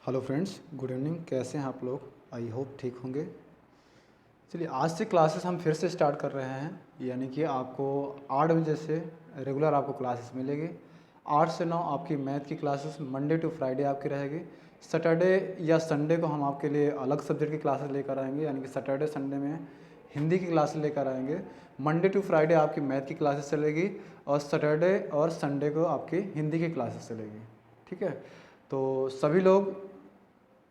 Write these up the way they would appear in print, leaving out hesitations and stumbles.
Hello friends, good evening. कैसे हैं आप लोग? आई होप ठीक होंगे। चलिए, आज से क्लासेस हम फिर से स्टार्ट कर रहे हैं, यानी कि आपको 8 बजे से रेगुलर आपको क्लासेस मिलेगी। 8 से 9 आपकी मैथ की क्लासेस मंडे टू फ्राइडे आपकी रहेगी। सैटरडे या संडे को हम आपके लिए अलग सब्जेक्ट की क्लासेस लेकर आएंगे, यानी कि सैटरडे संडे में हिंदी की क्लासेस लेकर आएंगे। मंडे टू फ्राइडे आपकी मैथ की क्लासेस चलेगी और सैटरडे और संडे को आपकी हिंदी की क्लासेस चलेगी। ठीक है, तो सभी लोग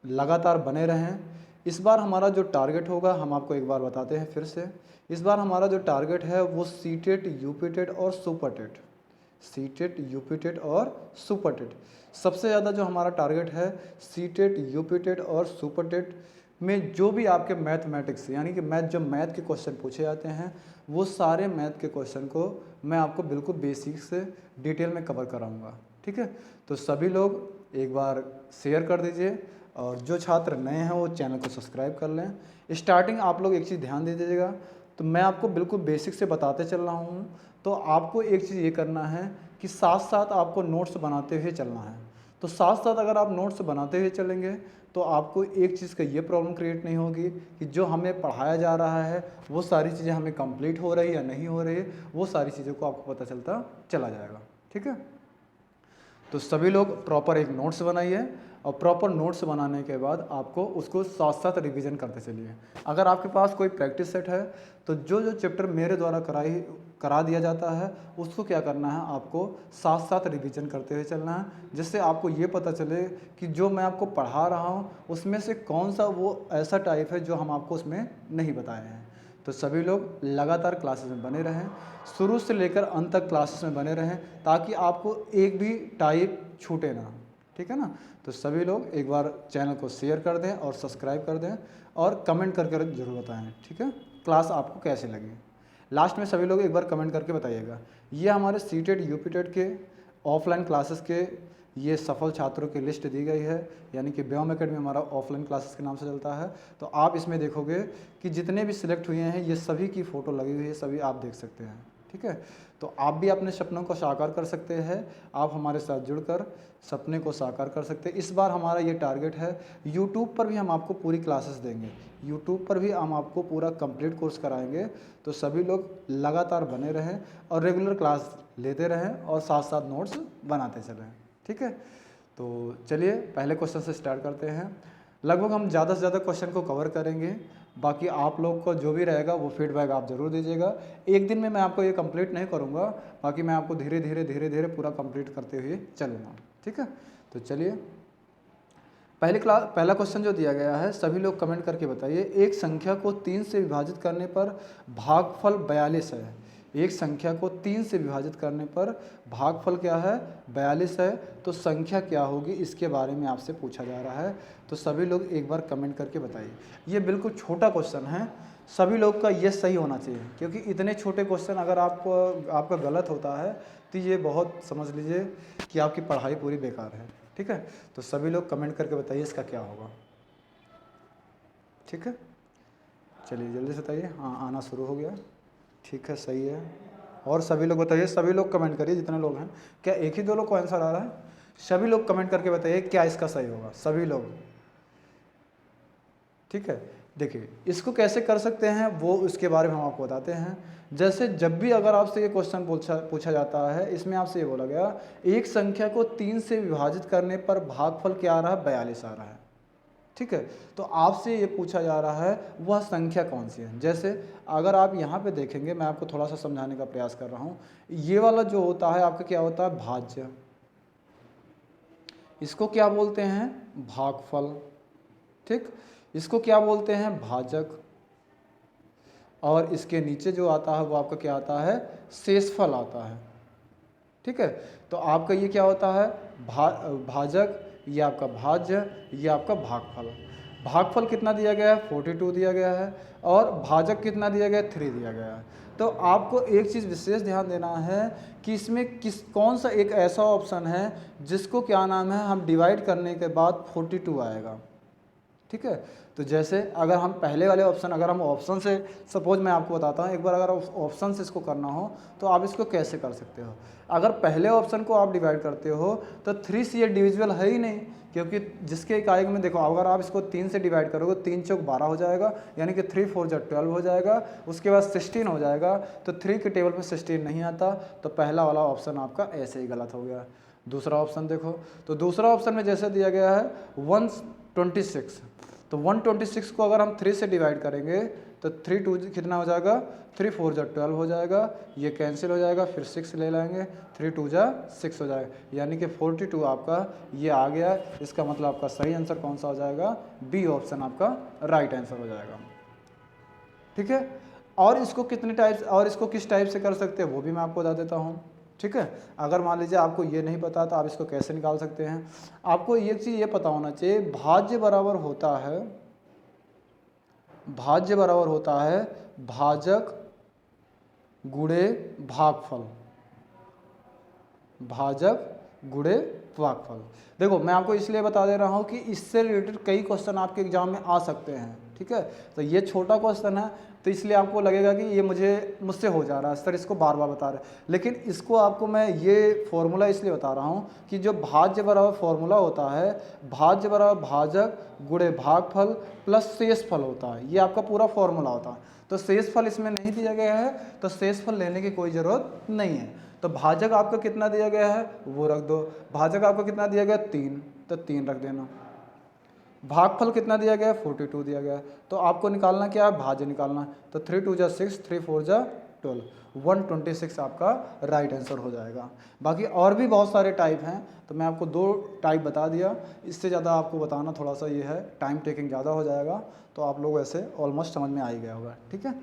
लगातार बने रहें। इस बार हमारा जो टारगेट होगा हम आपको एक बार बताते हैं फिर से। इस बार हमारा जो टारगेट है वो सीटेट, यूपीटेट और सुपर टेट, सीटेट, यूपीटेट और सुपर टेट। सबसे ज़्यादा जो हमारा टारगेट है सीटेट, यूपीटेट और सुपर टेट में जो भी आपके मैथमेटिक्स यानी कि जो मैथ के क्वेश्चन पूछे जाते हैं वो सारे मैथ के क्वेश्चन को मैं आपको बिल्कुल बेसिक से डिटेल में कवर कराऊंगा। ठीक है, तो सभी लोग एक बार शेयर कर दीजिए और जो छात्र नए हैं वो चैनल को सब्सक्राइब कर लें। स्टार्टिंग आप लोग एक चीज़ ध्यान दे दीजिएगा, तो मैं आपको बिल्कुल बेसिक से बताते चल रहा हूँ। तो आपको एक चीज़ ये करना है कि साथ साथ आपको नोट्स बनाते हुए चलना है। तो साथ साथ अगर आप नोट्स बनाते हुए चलेंगे तो आपको एक चीज़ का ये प्रॉब्लम क्रिएट नहीं होगी कि जो हमें पढ़ाया जा रहा है वो सारी चीज़ें हमें कंप्लीट हो रही है या नहीं हो रही है, वो सारी चीज़ों को आपको पता चलता चला जाएगा। ठीक है, तो सभी लोग प्रॉपर एक नोट्स बनाइए और प्रॉपर नोट्स बनाने के बाद आपको उसको साथ साथ रिवीजन करते चलिए। अगर आपके पास कोई प्रैक्टिस सेट है तो जो जो चैप्टर मेरे द्वारा करा दिया जाता है उसको क्या करना है, आपको साथ साथ रिवीजन करते हुए चलना है, जिससे आपको ये पता चले कि जो मैं आपको पढ़ा रहा हूँ उसमें से कौन सा वो ऐसा टाइप है जो हम आपको उसमें नहीं बताए हैं। तो सभी लोग लगातार क्लासेस में बने रहें, शुरू से लेकर अंत तक क्लासेस में बने रहें ताकि आपको एक भी टाइप छूटे ना। ठीक है ना, तो सभी लोग एक बार चैनल को शेयर कर दें और सब्सक्राइब कर दें और कमेंट करके जरूर बताएं। ठीक है, क्लास आपको कैसे लगी लास्ट में सभी लोग एक बार कमेंट करके बताइएगा। ये हमारे सीटेट, यूपीटेट के ऑफलाइन क्लासेस के ये सफल छात्रों की लिस्ट दी गई है, यानी कि व्योम एकेडमी हमारा ऑफलाइन क्लासेस के नाम से चलता है। तो आप इसमें देखोगे कि जितने भी सिलेक्ट हुए हैं ये सभी की फ़ोटो लगी हुई है, सभी आप देख सकते हैं। ठीक है, तो आप भी अपने सपनों को साकार कर सकते हैं, आप हमारे साथ जुड़कर सपने को साकार कर सकते हैं। इस बार हमारा ये टारगेट है, यूट्यूब पर भी हम आपको पूरी क्लासेस देंगे, यूट्यूब पर भी हम आपको पूरा कंप्लीट कोर्स कराएंगे। तो सभी लोग लगातार बने रहें और रेगुलर क्लास लेते रहें और साथ साथ नोट्स बनाते चलें। ठीक है, तो चलिए पहले क्वेश्चन से स्टार्ट करते हैं। लगभग हम ज़्यादा से ज़्यादा क्वेश्चन को कवर करेंगे, बाकी आप लोग को जो भी रहेगा वो फीडबैक आप ज़रूर दीजिएगा। एक दिन में मैं आपको ये कंप्लीट नहीं करूँगा, बाकी मैं आपको धीरे धीरे पूरा कंप्लीट करते हुए चलूँगा। ठीक है, तो चलिए पहला क्वेश्चन जो दिया गया है, सभी लोग कमेंट करके बताइए। एक संख्या को 3 से विभाजित करने पर भागफल 42 है। एक संख्या को 3 से विभाजित करने पर भागफल क्या है, 42 है। तो संख्या क्या होगी इसके बारे में आपसे पूछा जा रहा है। तो सभी लोग एक बार कमेंट करके बताइए। ये बिल्कुल छोटा क्वेश्चन है, सभी लोग का ये सही होना चाहिए, क्योंकि इतने छोटे क्वेश्चन अगर आपका गलत होता है तो ये बहुत समझ लीजिए कि आपकी पढ़ाई पूरी बेकार है। ठीक है, तो सभी लोग कमेंट करके बताइए इसका क्या होगा। ठीक है, चलिए जल्दी से बताइए। हाँ, आना शुरू हो गया। ठीक है, सही है। और सभी लोग बताइए, सभी लोग कमेंट करिए जितने लोग हैं। क्या एक ही 2 लोग को आंसर आ रहा है? सभी लोग कमेंट करके बताइए क्या इसका सही होगा, सभी लोग। ठीक है, देखिए इसको कैसे कर सकते हैं वो उसके बारे में हम आपको बताते हैं। जैसे जब भी अगर आपसे ये क्वेश्चन पूछा जाता है, इसमें आपसे ये बोला गया एक संख्या को 3 से विभाजित करने पर भागफल क्या आ रहा है, 42 आ रहा है। ठीक है, तो आपसे ये पूछा जा रहा है वह संख्या कौन सी है। जैसे अगर आप यहाँ पे देखेंगे, मैं आपको थोड़ा सा समझाने का प्रयास कर रहा हूँ। ये वाला जो होता है आपका क्या होता है, भाज्य। इसको क्या बोलते हैं, भागफल। ठीक, इसको क्या बोलते हैं, भाजक। और इसके नीचे जो आता है वो आपका क्या आता है, शेषफल आता है। ठीक है, तो आपका ये क्या होता है, भाजक, ये आपका भाज्य, ये आपका भागफल। भागफल कितना दिया गया है, 42 दिया गया है, और भाजक कितना दिया गया है, 3 दिया गया है। तो आपको एक चीज़ विशेष ध्यान देना है कि इसमें कौन सा एक ऐसा ऑप्शन है जिसको क्या नाम है, हम डिवाइड करने के बाद 42 आएगा। ठीक है। तो जैसे अगर हम पहले वाले ऑप्शन, अगर हम ऑप्शन से, सपोज मैं आपको बताता हूँ एक बार, अगर ऑप्शन से इसको करना हो तो आप इसको कैसे कर सकते हो। अगर पहले ऑप्शन को आप डिवाइड करते हो तो 3 से ये डिविजिबल है ही नहीं, क्योंकि जिसके इकाई में देखो, अगर आप इसको 3 से डिवाइड करोगे 3 चौक 12 हो जाएगा, यानी कि 3 4 जा 12 हो जाएगा, उसके बाद 16 हो जाएगा। तो 3 के टेबल में 16 नहीं आता, तो पहला वाला ऑप्शन आपका ऐसे ही गलत हो गया। दूसरा ऑप्शन देखो, तो दूसरा ऑप्शन में जैसे दिया गया है 126, तो 126 को अगर हम 3 से डिवाइड करेंगे तो 3 2 कितना हो जाएगा, 3 4 जा 12 हो जाएगा, ये कैंसिल हो जाएगा, फिर 6 ले लाएंगे, 3 2 जा 6 हो जाएगा, यानी कि 42 आपका ये आ गया। इसका मतलब आपका सही आंसर कौन सा हो जाएगा, बी ऑप्शन आपका राइट आंसर हो जाएगा। ठीक है। और इसको कितने टाइप, और इसको किस टाइप से कर सकते हैं वो भी मैं आपको बता देता हूँ। ठीक है। अगर मान लीजिए आपको ये नहीं पता तो आप इसको कैसे निकाल सकते हैं। आपको ये चीज़ ये पता होना चाहिए, भाज्य बराबर होता है, भाज्य बराबर होता है भाजक गुणे भागफल, भाजक गुणे भागफल। देखो मैं आपको इसलिए बता दे रहा हूँ कि इससे रिलेटेड कई क्वेश्चन आपके एग्जाम में आ सकते हैं। ठीक है। तो ये छोटा क्वेश्चन है तो इसलिए आपको लगेगा कि ये मुझसे हो जा रहा है सर, इसको बार बार बता रहे हैं, लेकिन इसको आपको मैं ये फॉर्मूला इसलिए बता रहा हूँ कि जो भाज्य बराबर फॉर्मूला होता है, भाज्य बराबर भाजक गुणे भागफल प्लस शेषफल होता है, ये आपका पूरा फॉर्मूला होता है। तो शेषफल इसमें नहीं दिया गया है, तो शेषफल लेने की कोई ज़रूरत नहीं है। तो भाजक आपका कितना दिया गया है वो रख दो, भाजक आपको कितना दिया गया 3, तो 3 रख देना। भागफल कितना दिया गया है 42 दिया गया है, तो आपको निकालना क्या है, भाज्य निकालना है। तो 3 2 जा 6, 3 4 जा 12, 126 आपका राइट आंसर हो जाएगा। बाकी और भी बहुत सारे टाइप हैं, तो मैं आपको 2 टाइप बता दिया, इससे ज़्यादा आपको बताना थोड़ा सा ये है टाइम टेकिंग ज़्यादा हो जाएगा, तो आप लोग ऐसे ऑलमोस्ट समझ में आ ही गया होगा। ठीक है।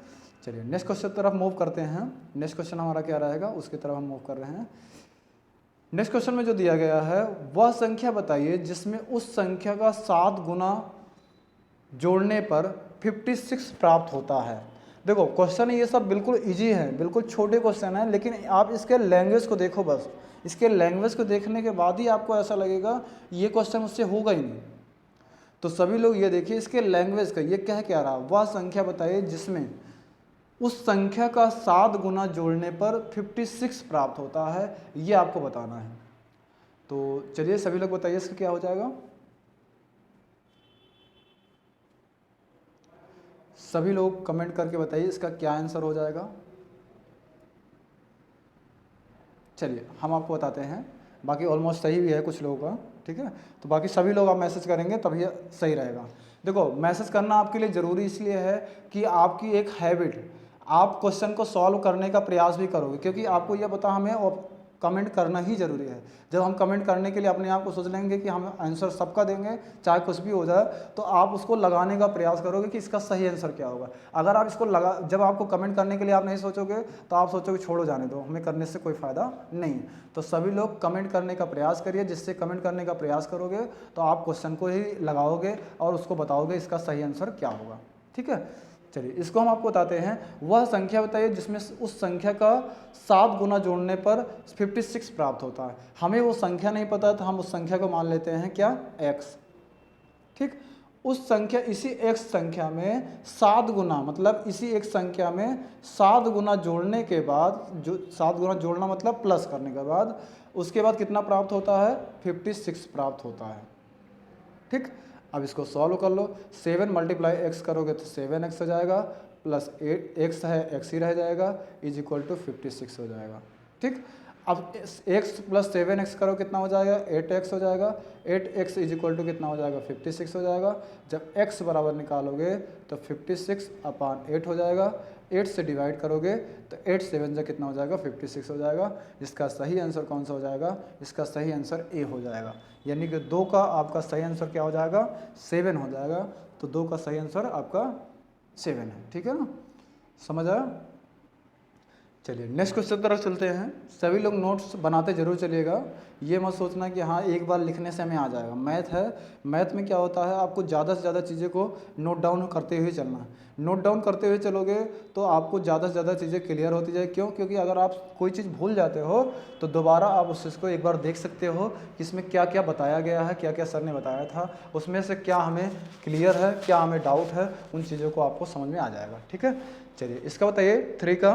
चलिए नेक्स्ट क्वेश्चन की तरफ मूव करते हैं। नेक्स्ट क्वेश्चन हमारा क्या रहेगा उसकी तरफ हम मूव कर रहे हैं। नेक्स्ट क्वेश्चन में जो दिया गया है, वह संख्या बताइए जिसमें उस संख्या का 7 गुना जोड़ने पर 56 प्राप्त होता है। देखो क्वेश्चन ये सब बिल्कुल इजी है, बिल्कुल छोटे क्वेश्चन है, लेकिन आप इसके लैंग्वेज को देखो, बस इसके लैंग्वेज को देखने के बाद ही आपको ऐसा लगेगा ये क्वेश्चन मुझसे होगा ही नहीं। तो सभी लोग ये देखिए इसके लैंग्वेज का, ये क्या रहा, वह संख्या बताइए जिसमें उस संख्या का 7 गुना जोड़ने पर 56 प्राप्त होता है, ये आपको बताना है। तो चलिए सभी लोग बताइए इसका क्या हो जाएगा। सभी लोग कमेंट करके बताइए इसका क्या आंसर हो जाएगा। चलिए हम आपको बताते हैं, बाकी ऑलमोस्ट सही भी है कुछ लोगों का। ठीक है। तो बाकी सभी लोग आप मैसेज करेंगे तभी सही रहेगा। देखो मैसेज करना आपके लिए ज़रूरी इसलिए है कि आपकी एक हैबिट, आप क्वेश्चन को सॉल्व करने का प्रयास भी करोगे, क्योंकि आपको यह पता हमें कमेंट करना ही ज़रूरी है। जब हम कमेंट करने के लिए अपने आप को सोच लेंगे कि हम आंसर सबका देंगे चाहे कुछ भी हो जाए, तो आप उसको लगाने का प्रयास करोगे कि इसका सही आंसर क्या होगा। अगर आप इसको जब आपको कमेंट करने के लिए आप नहीं सोचोगे तो आप सोचोगे छोड़ो जाने दो, हमें करने से कोई फ़ायदा नहीं। तो सभी लोग कमेंट करने का प्रयास करिए, जिससे कमेंट करने का प्रयास करोगे तो आप क्वेश्चन को ही लगाओगे और उसको बताओगे इसका सही आंसर क्या होगा। ठीक है। चलिए इसको हम आपको बताते हैं, वह संख्या बताइए जिसमें उस संख्या का 7 गुना जोड़ने पर 56 प्राप्त होता है। हमें वो संख्या नहीं पता तो हम उस संख्या को मान लेते हैं क्या, x। ठीक। उस संख्या, इसी x संख्या में 7 गुना, मतलब इसी एक संख्या में 7 गुना जोड़ने के बाद, जो 7 गुना जोड़ना मतलब प्लस करने के बाद, उसके बाद कितना प्राप्त होता है, 56 प्राप्त होता है। ठीक। अब इसको सॉल्व कर लो, 7 मल्टीप्लाई x करोगे तो 7x हो जाएगा, प्लस 8x है x ही रह जाएगा, इज इक्वल टू 56 हो जाएगा। ठीक। अब x प्लस 7x करो कितना हो जाएगा, 8x हो जाएगा, 8x इज इक्वल टू कितना हो जाएगा, 56 हो जाएगा। जब x बराबर निकालोगे तो 56/8 हो जाएगा, 8 से डिवाइड करोगे तो 8 7 से कितना हो जाएगा, 56 हो जाएगा। इसका सही आंसर कौन सा हो जाएगा, इसका सही आंसर ए हो जाएगा, यानी कि 2 का आपका सही आंसर क्या हो जाएगा, 7 हो जाएगा। तो 2 का सही आंसर आपका 7 है। ठीक है ना, समझ आया। चलिए नेक्स्ट क्वेश्चन तरफ चलते हैं। सभी लोग नोट्स बनाते जरूर चलिएगा, ये मत सोचना कि हाँ एक बार लिखने से हमें आ जाएगा। मैथ है, मैथ में क्या होता है आपको ज़्यादा से ज़्यादा चीज़ें को नोट डाउन करते हुए चलना है। नोट डाउन करते हुए चलोगे तो आपको ज़्यादा से ज़्यादा चीज़ें क्लियर होती जाए। क्यों? क्योंकि अगर आप कोई चीज़ भूल जाते हो तो दोबारा आप उस चीज़ को एक बार देख सकते हो कि इसमें क्या क्या बताया गया है, क्या क्या सर ने बताया था, उसमें से क्या हमें क्लियर है, क्या हमें डाउट है, उन चीज़ों को आपको समझ में आ जाएगा। ठीक है, चलिए इसका बताइए 3 का,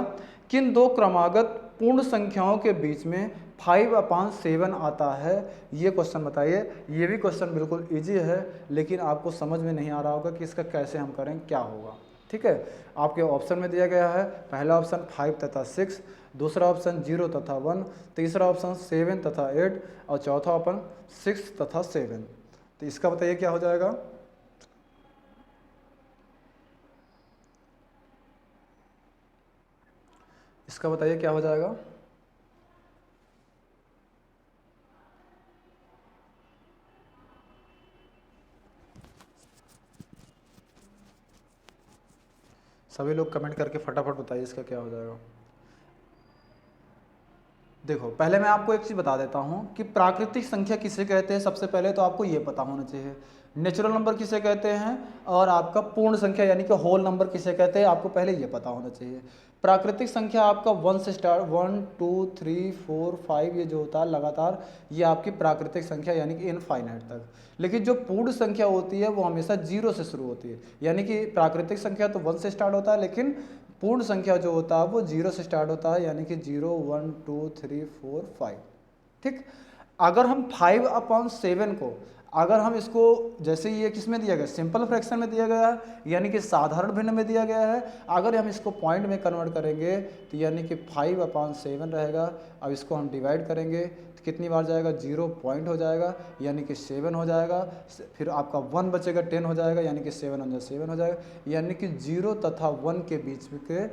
किन दो क्रमागत पूर्ण संख्याओं के बीच में 5/7 आता है, ये क्वेश्चन बताइए। ये भी क्वेश्चन बिल्कुल इजी है, लेकिन आपको समझ में नहीं आ रहा होगा कि इसका कैसे हम करें, क्या होगा। ठीक है, आपके ऑप्शन में दिया गया है, पहला ऑप्शन 5 तथा 6, दूसरा ऑप्शन 0 तथा 1, तीसरा ऑप्शन 7 तथा 8 और चौथा ऑप्शन 6 तथा 7। तो इसका बताइए क्या हो जाएगा। इसका बताइए क्या हो जाएगा। सभी लोग कमेंट करके फटाफट बताइए इसका क्या हो जाएगा। देखो पहले मैं आपको एक चीज़ बता देता हूँ कि प्राकृतिक संख्या किसे कहते हैं। सबसे पहले तो आपको ये पता होना चाहिए नेचुरल नंबर किसे कहते हैं, और आपका पूर्ण संख्या यानी कि होल नंबर किसे कहते हैं, आपको पहले ये पता होना चाहिए। प्राकृतिक संख्या आपका 1 से स्टार्ट 1 2 3 4 5 ये जो होता है लगातार, ये आपकी प्राकृतिक संख्या यानी कि इनफाइनाइट तक। लेकिन जो पूर्ण संख्या होती है वो हमेशा 0 से शुरू होती है। यानी कि प्राकृतिक संख्या तो 1 से स्टार्ट होता है, लेकिन पूर्ण संख्या जो होता है वो 0 से स्टार्ट होता है, यानी कि 0 1 2 3 4 5। ठीक, अगर हम 5/7 को, अगर हम इसको, जैसे ये किस में दिया गया, सिंपल फ्रैक्शन में दिया गया है, यानी कि साधारण भिन्न में दिया गया है। अगर हम इसको पॉइंट में कन्वर्ट करेंगे तो यानी कि 5/7 रहेगा। अब इसको हम डिवाइड करेंगे तो कितनी बार जाएगा, 0 पॉइंट हो जाएगा यानी कि 7 हो जाएगा। फिर आपका 1 बचेगा, 10 हो जाएगा यानी कि 7 × 7 हो जाएगा। यानी कि 0 तथा 1 के बीच में के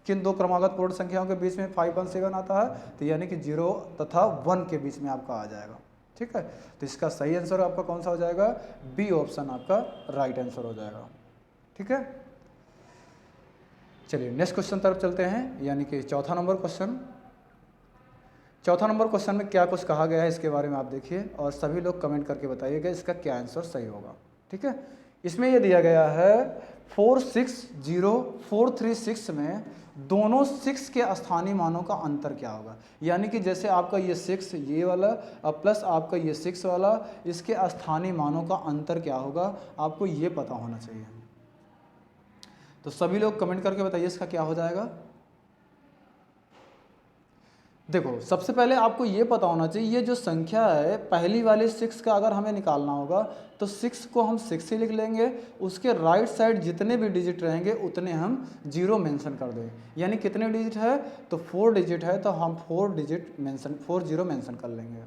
किन दो क्रमागत पूर्ण संख्याओं के बीच में 5/7 आता है, तो यानी कि 0 तथा 1 के बीच में आपका आ जाएगा। ठीक है, तो इसका सही आंसर आपका कौन सा हो जाएगा, बी ऑप्शन आपका राइट आंसर हो जाएगा। ठीक है, चलिए नेक्स्ट क्वेश्चन तरफ चलते हैं, यानी कि चौथा नंबर क्वेश्चन। चौथा नंबर क्वेश्चन में क्या कुछ कहा गया है इसके बारे में आप देखिए, और सभी लोग कमेंट करके बताइएगा इसका क्या आंसर सही होगा। ठीक है, इसमें ये दिया गया है 460,436 में दोनों 6 के स्थानीय मानों का अंतर क्या होगा। यानी कि जैसे आपका ये 6 ये वाला और प्लस आपका ये 6 वाला, इसके स्थानीय मानों का अंतर क्या होगा, आपको ये पता होना चाहिए। तो सभी लोग कमेंट करके बताइए इसका क्या हो जाएगा। देखो सबसे पहले आपको ये पता होना चाहिए, ये जो संख्या है पहली वाले 6 का अगर हमें निकालना होगा तो 6 को हम 6 ही लिख लेंगे, उसके राइट साइड जितने भी डिजिट रहेंगे उतने हम 0 मेंशन कर देंगे। यानी कितने डिजिट है, तो 4 डिजिट है तो हम 4 0 मेंशन कर लेंगे।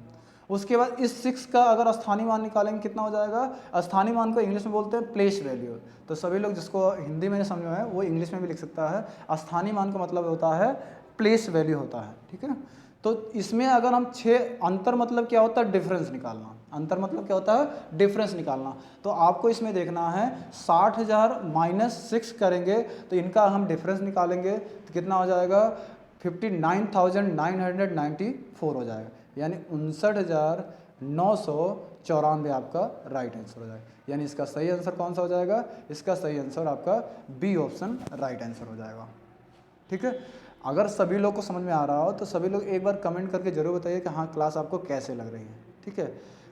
उसके बाद इस 6 का अगर स्थानीय मान निकालेंगे कितना हो जाएगा। स्थानीय मान को इंग्लिश में बोलते हैं प्लेस वैल्यू। तो सभी लोग जिसको हिंदी में समझ में है वो इंग्लिश में भी लिख सकता है। स्थानीय मान का मतलब होता है प्लेस वैल्यू होता है। ठीक है, तो इसमें अगर हम 6 अंतर मतलब क्या होता है, डिफरेंस निकालना। अंतर मतलब क्या होता है, डिफरेंस निकालना। तो आपको इसमें देखना है 60,000 - 6 करेंगे तो इनका हम डिफरेंस निकालेंगे तो कितना हो जाएगा, 59,994 हो जाएगा। यानी 59,994 आपका राइट आंसर हो जाएगा। यानी इसका सही आंसर कौन सा हो जाएगा, इसका सही आंसर आपका बी ऑप्शन राइट आंसर हो जाएगा। ठीक है, अगर सभी लोग को समझ में आ रहा हो तो सभी लोग एक बार कमेंट करके जरूर बताइए कि हाँ क्लास आपको कैसे लग रही है। ठीक है,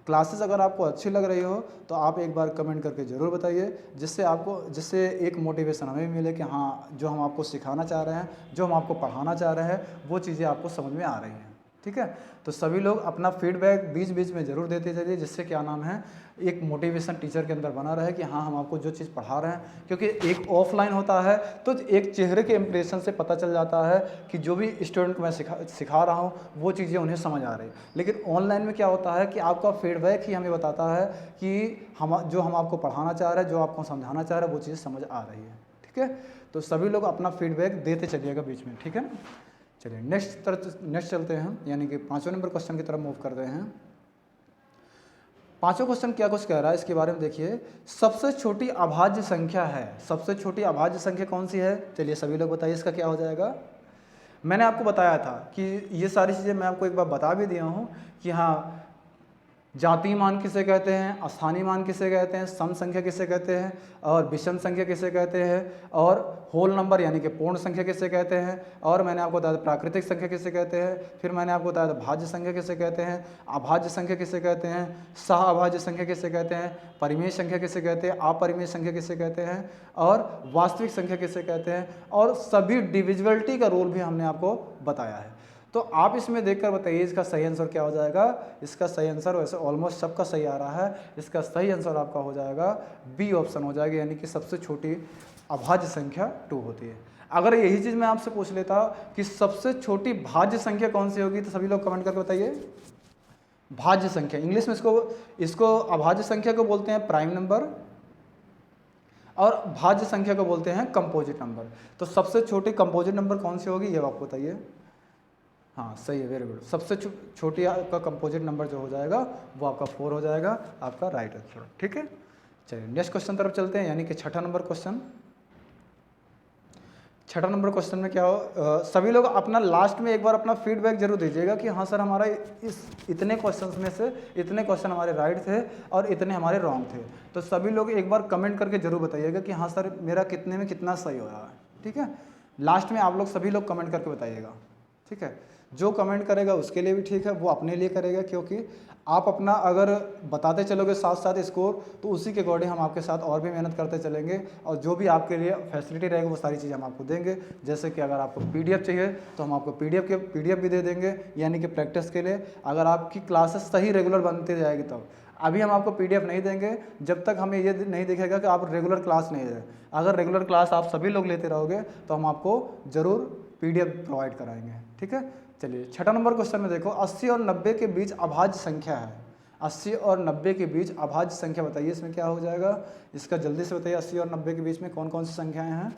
क्लासेस अगर आपको अच्छी लग रही हो तो आप एक बार कमेंट करके ज़रूर बताइए, जिससे एक मोटिवेशन हमें भी मिले कि हाँ जो हम आपको सिखाना चाह रहे हैं, जो हम आपको पढ़ाना चाह रहे हैं वो चीज़ें आपको समझ में आ रही हैं। ठीक है, तो सभी लोग अपना फीडबैक बीच बीच में ज़रूर देते चलिए, जिससे क्या नाम है एक मोटिवेशन टीचर के अंदर बना रहे कि हाँ हम आपको जो चीज़ पढ़ा रहे हैं। क्योंकि एक ऑफलाइन होता है तो एक चेहरे के इंप्रेशन से पता चल जाता है कि जो भी स्टूडेंट को मैं सिखा रहा हूँ वो चीज़ें उन्हें समझ आ रही है। लेकिन ऑनलाइन में क्या होता है कि आपका फीडबैक ही हमें बताता है कि हम आपको पढ़ाना चाह रहे हैं, जो आपको समझाना चाह रहे हैं वो चीज़ समझ आ रही है। ठीक है, तो सभी लोग अपना फीडबैक देते चलिएगा बीच में। ठीक है ना, चलिए नेक्स्ट चलते हैं, यानी कि 5वें नंबर क्वेश्चन की तरफ मूव करते हैं। 5वां क्वेश्चन क्या कुछ कह रहा है इसके बारे में देखिए। सबसे छोटी अभाज्य संख्या है, सबसे छोटी अभाज्य संख्या कौन सी है, चलिए सभी लोग बताइए इसका क्या हो जाएगा। मैंने आपको बताया था कि ये सारी चीज़ें मैं आपको एक बार बता भी दिया हूँ कि हाँ, जातीय मान किसे कहते हैं, स्थानीय मान किसे कहते हैं, सम संख्या किसे कहते हैं, और विषम संख्या किसे कहते हैं, और होल नंबर यानी कि पूर्ण संख्या किसे कहते हैं, और मैंने आपको बताया प्राकृतिक संख्या किसे कहते हैं, फिर मैंने आपको बताया भाज्य संख्या किसे कहते हैं, अभाज्य संख्या किसे कहते हैं, सह अभाज्य संख्या किसे कहते हैं, परिमेय संख्या किसे कहते हैं, अपरिमेय संख्या किसे कहते हैं, और वास्तविक संख्या किसे कहते हैं, और सभी डिविजिबिलिटी का रूल भी हमने आपको बताया है। तो आप इसमें देखकर बताइए इसका सही आंसर क्या हो जाएगा। इसका सही आंसर, वैसे ऑलमोस्ट सबका सही आ रहा है, इसका सही आंसर आपका हो जाएगा बी ऑप्शन हो जाएगा, यानी कि सबसे छोटी अभाज्य संख्या 2 होती है। अगर यही चीज़ मैं आपसे पूछ लेता कि सबसे छोटी भाज्य संख्या कौन सी होगी, तो सभी लोग कमेंट करके बताइए। भाज्य संख्या, इंग्लिश में इसको अभाज्य संख्या को बोलते हैं प्राइम नंबर, और भाज्य संख्या को बोलते हैं कंपोजिट नंबर। तो सबसे छोटी कंपोजिट नंबर कौन सी होगी, ये आपको बताइए। हाँ सही है, वेरी गुड। सबसे छोटी आपका कंपोजिट नंबर जो हो जाएगा वो आपका 4 हो जाएगा, आपका राइट आंसर। ठीक है, चलिए नेक्स्ट क्वेश्चन तरफ चलते हैं, यानी कि छठा नंबर क्वेश्चन। छठा नंबर क्वेश्चन में क्या हो, सभी लोग अपना लास्ट में एक बार अपना फीडबैक जरूर दीजिएगा कि हाँ सर हमारा इस इतने क्वेश्चंस में से इतने क्वेश्चन हमारे राइट थे और इतने हमारे रॉन्ग थे। तो सभी लोग एक बार कमेंट करके जरूर बताइएगा कि हाँ सर मेरा कितने में कितना सही हो रहा है। ठीक है, लास्ट में आप लोग सभी लोग कमेंट करके बताइएगा। ठीक है, जो कमेंट करेगा उसके लिए भी ठीक है, वो अपने लिए करेगा, क्योंकि आप अपना अगर बताते चलोगे साथ साथ स्कोर, तो उसी के अकॉर्डिंग हम आपके साथ और भी मेहनत करते चलेंगे, और जो भी आपके लिए फैसिलिटी रहेगी वो सारी चीज़ें हम आपको देंगे। जैसे कि अगर आपको पीडीएफ चाहिए तो हम आपको पीडीएफ भी दे देंगे, यानी कि प्रैक्टिस के लिए, अगर आपकी क्लासेस सही रेगुलर बनती जाएगी तब। अभी हम आपको पीडीएफ नहीं देंगे जब तक हमें ये नहीं दिखेगा कि आप रेगुलर क्लास नहीं दे। अगर रेगुलर क्लास आप सभी लोग लेते रहोगे तो हम आपको ज़रूर पीडीएफ प्रोवाइड कराएंगे। ठीक है, चलिए छठा नंबर क्वेश्चन में देखो, 80 और 90 के बीच अभाज्य संख्या है। 80 और 90 के बीच अभाज्य संख्या बताइए, इसमें क्या हो जाएगा, इसका जल्दी से बताइए। 80 और 90 के बीच में कौन कौन सी संख्याएं हैं।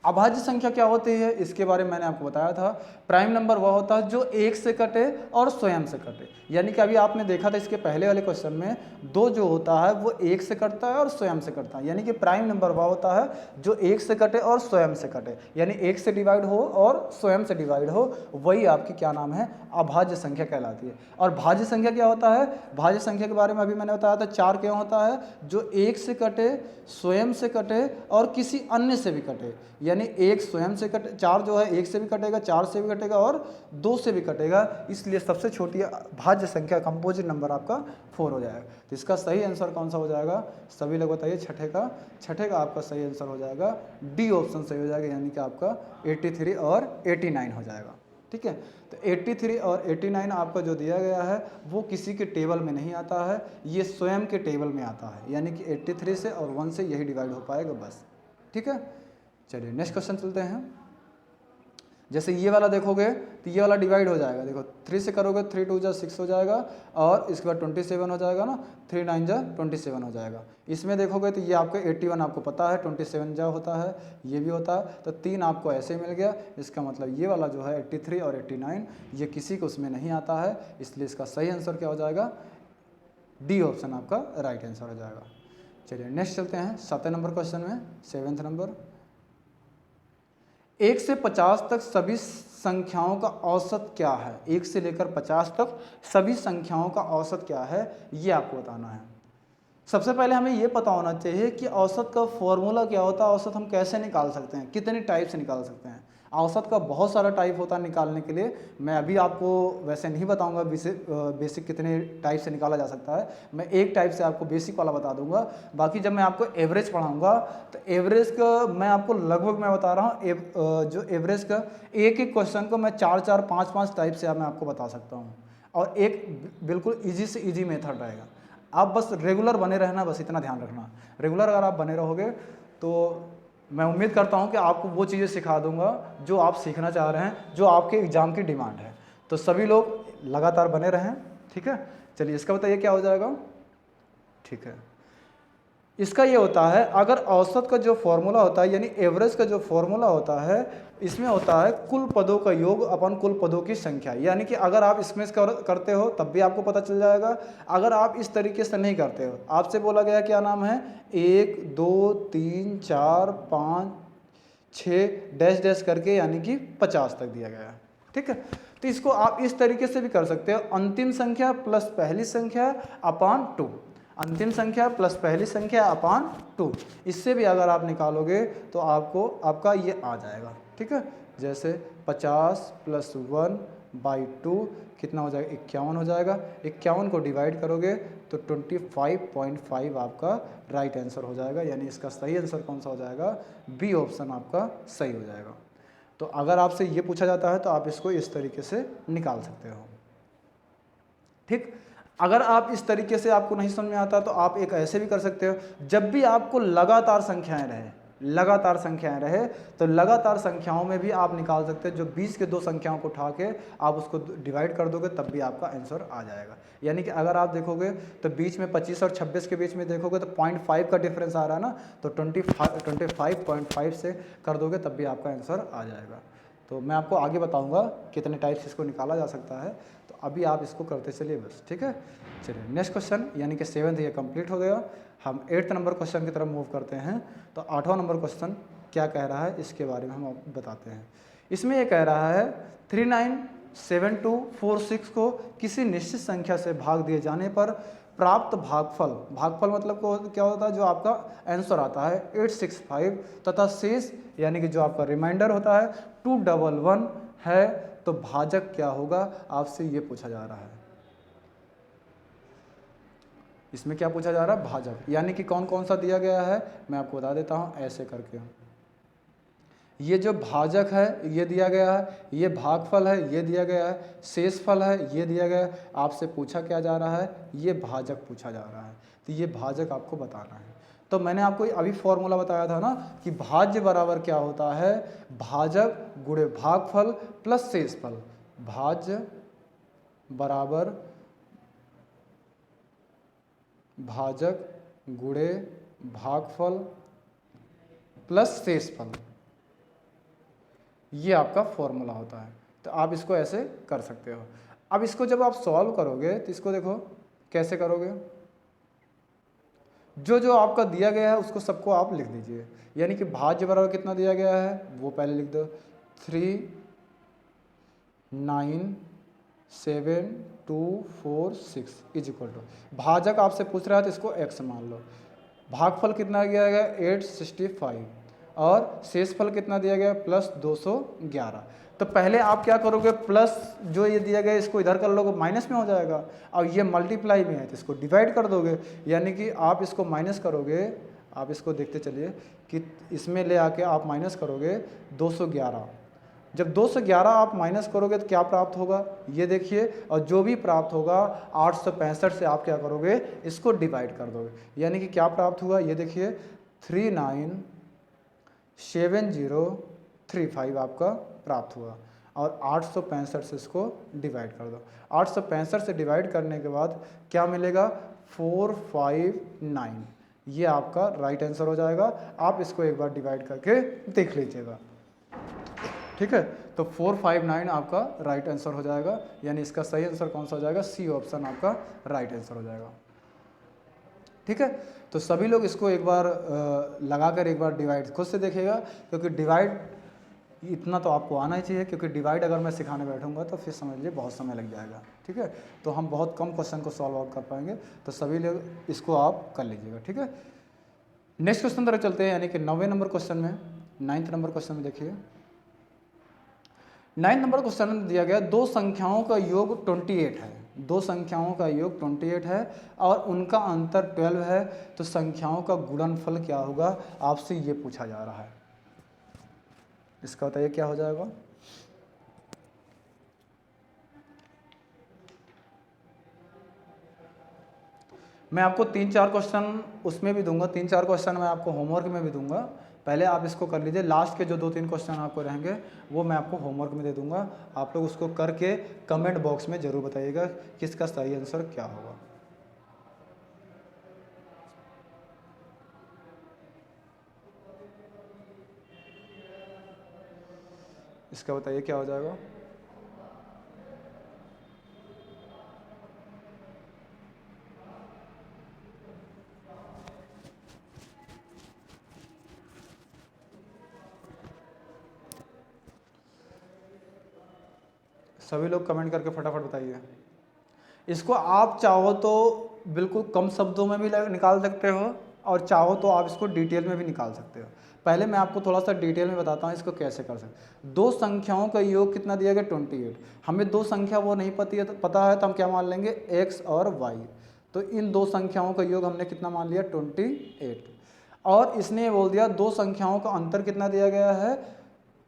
अभाज्य संख्या क्या होती है, इसके बारे में मैंने आपको बताया था। प्राइम नंबर वह होता है जो 1 से कटे और स्वयं से कटे, यानी कि अभी आपने देखा था इसके पहले वाले क्वेश्चन में 2 जो होता है वो 1 से कटता है और स्वयं से कटता है, यानी कि प्राइम नंबर वह होता है जो 1 से कटे और स्वयं से कटे, यानी 1 से डिवाइड हो और स्वयं से डिवाइड हो, वही आपकी क्या नाम है, अभाज्य संख्या कहलाती है। और भाज्य संख्या क्या होता है, भाज्य संख्या के बारे में अभी मैंने बताया था 4 क्यों होता है, जो 1 से कटे, स्वयं से कटे और किसी अन्य से भी कटे, यानी 1 स्वयं से कटे, 4 जो है 1 से भी कटेगा, 4 से भी कटेगा और 2 से भी कटेगा, इसलिए सबसे छोटी भाज्य संख्या कंपोजिट नंबर आपका 4 हो जाएगा। तो इसका सही आंसर कौन सा हो जाएगा, सभी लोग बताइए। छठे का आपका सही आंसर हो जाएगा डी ऑप्शन सही हो जाएगा, यानी कि आपका 83 और 89 हो जाएगा। ठीक है, तो 83 और 89 आपका जो दिया गया है वो किसी के टेबल में नहीं आता है, ये स्वयं के टेबल में आता है, यानी कि 83 से और 1 से यही डिवाइड हो पाएगा बस। ठीक है, चलिए नेक्स्ट क्वेश्चन चलते हैं। जैसे ये वाला देखोगे तो ये वाला डिवाइड हो जाएगा, देखो 3 से करोगे 3 2 जा 6 हो जाएगा, और इसके बाद 27 हो जाएगा ना, 3 9 जा 27 हो जाएगा। इसमें देखोगे तो ये आपको 81 आपको पता है, 27 जा होता है, ये भी होता है, तो 3 आपको ऐसे मिल गया। इसका मतलब ये वाला जो है 83 और 89 ये किसी को उसमें नहीं आता है, इसलिए इसका सही आंसर क्या हो जाएगा, डी ऑप्शन आपका राइट आंसर हो जाएगा। चलिए नेक्स्ट चलते हैं 7वें नंबर क्वेश्चन में। 7th नंबर, 1 से 50 तक सभी संख्याओं का औसत क्या है, 1 से लेकर 50 तक सभी संख्याओं का औसत क्या है, ये आपको बताना है। सबसे पहले हमें ये पता होना चाहिए कि औसत का फॉर्मूला क्या होता है, औसत हम कैसे निकाल सकते हैं, कितने टाइप से निकाल सकते हैं। औसत का बहुत सारा टाइप होता है निकालने के लिए, मैं अभी आपको वैसे नहीं बताऊंगा बेसिक कितने टाइप से निकाला जा सकता है, मैं एक टाइप से आपको बेसिक वाला बता दूंगा। बाकी जब मैं आपको एवरेज पढ़ाऊंगा तो एवरेज का मैं आपको लगभग मैं बता रहा हूँ, जो एवरेज का एक एक क्वेश्चन को मैं 4 5 टाइप से मैं आपको बता सकता हूँ, और एक बिल्कुल ईजी से ईजी मेथड रहेगा। आप बस रेगुलर बने रहना, बस इतना ध्यान रखना। रेगुलर अगर आप बने रहोगे तो मैं उम्मीद करता हूं कि आपको वो चीज़ें सिखा दूंगा जो आप सीखना चाह रहे हैं, जो आपके एग्ज़ाम की डिमांड है। तो सभी लोग लगातार बने रहें। ठीक है, चलिए इसका बताइए क्या हो जाएगा। ठीक है, इसका ये होता है, अगर औसत का जो फॉर्मूला होता है यानी एवरेज का जो फॉर्मूला होता है, इसमें होता है कुल पदों का योग अपन कुल पदों की संख्या, यानी कि अगर आप इसमें करते हो तब भी आपको पता चल जाएगा। अगर आप इस तरीके से नहीं करते हो, आपसे बोला गया क्या नाम है, 1 2 3 4 5 6 डैश डैश करके यानी कि 50 तक दिया गया है। ठीक है, तो इसको आप इस तरीके से भी कर सकते हो, अंतिम संख्या प्लस पहली संख्या अपान 2, अंतिम संख्या प्लस पहली संख्या अपान 2। इससे भी अगर आप निकालोगे तो आपको आपका ये आ जाएगा। ठीक है, जैसे 50 + 1/2 कितना हो जाएगा, 51 हो जाएगा। 51 को डिवाइड करोगे तो 25.5 आपका राइट आंसर हो जाएगा, यानी इसका सही आंसर कौन सा हो जाएगा, बी ऑप्शन आपका सही हो जाएगा। तो अगर आपसे ये पूछा जाता है तो आप इसको इस तरीके से निकाल सकते हो। ठीक, अगर आप इस तरीके से आपको नहीं समझ में आता तो आप एक ऐसे भी कर सकते हो, जब भी आपको लगातार संख्याएं रहे, लगातार संख्याएं रहे तो लगातार संख्याओं में भी आप निकाल सकते हैं। जो 20 के दो संख्याओं को उठा के आप उसको डिवाइड कर दोगे तब भी आपका आंसर आ जाएगा। यानी कि अगर आप देखोगे तो बीच में 25 और 26 के बीच में देखोगे तो 0.5 का डिफरेंस आ रहा है ना, तो 25.5 से कर दोगे तब भी आपका आंसर आ जाएगा। तो मैं आपको आगे बताऊंगा कितने टाइप्स इसको निकाला जा सकता है, तो अभी आप इसको करते चलिए बस। ठीक है, चलिए नेक्स्ट क्वेश्चन, यानी कि 7th ये कंप्लीट हो गया। हम 8th नंबर क्वेश्चन की तरफ मूव करते हैं। तो 8वां नंबर क्वेश्चन क्या कह रहा है इसके बारे में हम आपको बताते हैं। इसमें ये कह रहा है 397246 को किसी निश्चित संख्या से भाग दिए जाने पर प्राप्त भागफल, भागफल मतलब को क्या होता है, जो आपका आंसर आता है 865 तथा शेष यानी कि जो आपका रिमाइंडर होता है 211 है, तो भाजक क्या होगा, आपसे ये पूछा जा रहा है। इसमें क्या पूछा जा रहा है, भाजक, यानी कि कौन कौन सा दिया गया है मैं आपको बता देता हूं ऐसे करके। ये जो भाजक है ये दिया गया है, ये भागफल है ये दिया गया है, शेषफल है ये दिया गया है। आपसे पूछा क्या जा रहा है, ये भाजक पूछा जा रहा है, तो ये भाजक आपको बताना है। तो मैंने आपको अभी फॉर्मूला बताया था ना कि भाज्य बराबर क्या होता है, भाजक गुणे भागफल प्लस शेषफल। भाज्य बराबर भाजक गुणे भागफल प्लस शेषफल, ये आपका फॉर्मूला होता है। तो आप इसको ऐसे कर सकते हो। अब इसको जब आप सॉल्व करोगे तो इसको देखो कैसे करोगे, जो जो आपका दिया गया है उसको सबको आप लिख दीजिए। यानी कि भाज्य बराबर कितना दिया गया है वो पहले लिख दो, 39726 इज इक्वल टू, भाजक आपसे पूछ रहा है तो इसको x मान लो, भागफल कितना दिया गया 865 और शेषफल कितना दिया गया +211। तो पहले आप क्या करोगे, प्लस जो ये दिया गया इसको इधर कर लोगे, माइनस में हो जाएगा। और ये मल्टीप्लाई में है तो इसको डिवाइड कर दोगे, यानी कि आप इसको माइनस करोगे। आप इसको देखते चलिए कि इसमें ले आके आप माइनस करोगे 211। जब 211 आप माइनस करोगे तो क्या प्राप्त होगा ये देखिए, और जो भी प्राप्त होगा 865 से आप क्या करोगे इसको डिवाइड कर दोगे, यानी कि क्या प्राप्त हुआ ये देखिए 397035 आपका प्राप्त हुआ। और 865 से इसको डिवाइड कर दो, 865 से डिवाइड करने के बाद क्या मिलेगा 459, ये आपका राइट आंसर हो जाएगा। आप इसको एक बार डिवाइड करके देख लीजिएगा। ठीक है, तो 459 आपका राइट आंसर हो जाएगा, यानी इसका सही आंसर कौन सा हो जाएगा, सी ऑप्शन आपका राइट आंसर हो जाएगा। ठीक है, तो सभी लोग इसको एक बार लगाकर एक बार डिवाइड खुद से देखिएगा, क्योंकि डिवाइड इतना तो आपको आना ही चाहिए, क्योंकि डिवाइड अगर मैं सिखाने बैठूंगा तो फिर समझ लीजिए बहुत समय लग जाएगा। ठीक है, तो हम बहुत कम क्वेश्चन को सॉल्व आउट कर पाएंगे, तो सभी लोग इसको आप कर लीजिएगा। ठीक है, नेक्स्ट क्वेश्चन तरफ चलते हैं, यानी कि 9वें नंबर क्वेश्चन में, 9th नंबर क्वेश्चन में देखिए 9 नंबर क्वेश्चन में दिया गया दो संख्याओं का योग 28 है, दो संख्याओं का योग 28 है और उनका अंतर 12 है, तो संख्याओं का गुणनफल क्या होगा, आपसे ये पूछा जा रहा है। इसका बताइए क्या हो जाएगा। मैं आपको 3-4 क्वेश्चन उसमें भी दूंगा, 3-4 क्वेश्चन मैं आपको होमवर्क में भी दूंगा। पहले आप इसको कर लीजिए, लास्ट के जो 2-3 क्वेश्चन आपको रहेंगे वो मैं आपको होमवर्क में दे दूंगा। आप लोग उसको करके कमेंट बॉक्स में ज़रूर बताइएगा कि इसका सही आंसर क्या होगा। इसका बताइए क्या हो जाएगा। सभी लोग कमेंट करके फटाफट बताइए। इसको आप चाहो तो बिल्कुल कम शब्दों में भी निकाल सकते हो और चाहो तो आप इसको डिटेल में भी निकाल सकते हो। पहले मैं आपको थोड़ा सा डिटेल में बताता हूँ इसको कैसे कर सकते। दो संख्याओं का योग कितना दिया गया 28। हमें दो संख्या वो नहीं पता है तो हम क्या मान लेंगे x और y। तो इन दो संख्याओं का योग हमने कितना मान लिया 28। और इसने बोल दिया दो संख्याओं का अंतर कितना दिया गया है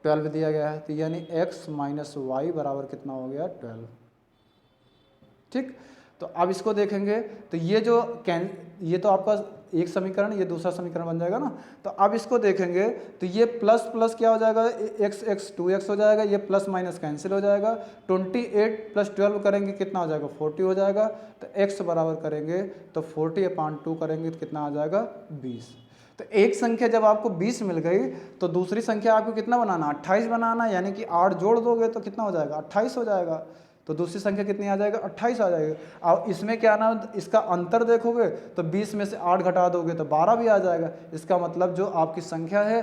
12 दिया गया है। तो यानी x माइनस वाई बराबर कितना हो गया 12। ठीक, तो अब इसको देखेंगे तो ये तो आपका एक समीकरण, ये दूसरा समीकरण बन जाएगा ना। तो अब इसको देखेंगे तो ये प्लस प्लस क्या हो जाएगा x 2x हो जाएगा, ये प्लस माइनस कैंसिल हो जाएगा। 28 प्लस 12 करेंगे कितना हो जाएगा 40 हो जाएगा। तो x बराबर करेंगे तो 40/2 करेंगे तो कितना आ जाएगा 20। तो एक संख्या जब आपको 20 मिल गई तो दूसरी संख्या आपको कितना बनाना 28 बनाना, यानी कि 8 जोड़ दोगे तो कितना हो जाएगा 28 हो जाएगा। तो दूसरी संख्या कितनी आ जाएगा 28 आ जाएगी। अब इसमें क्या नाम इसका अंतर देखोगे तो 20 में से 8 घटा दोगे तो 12 भी आ जाएगा। इसका मतलब जो आपकी संख्या है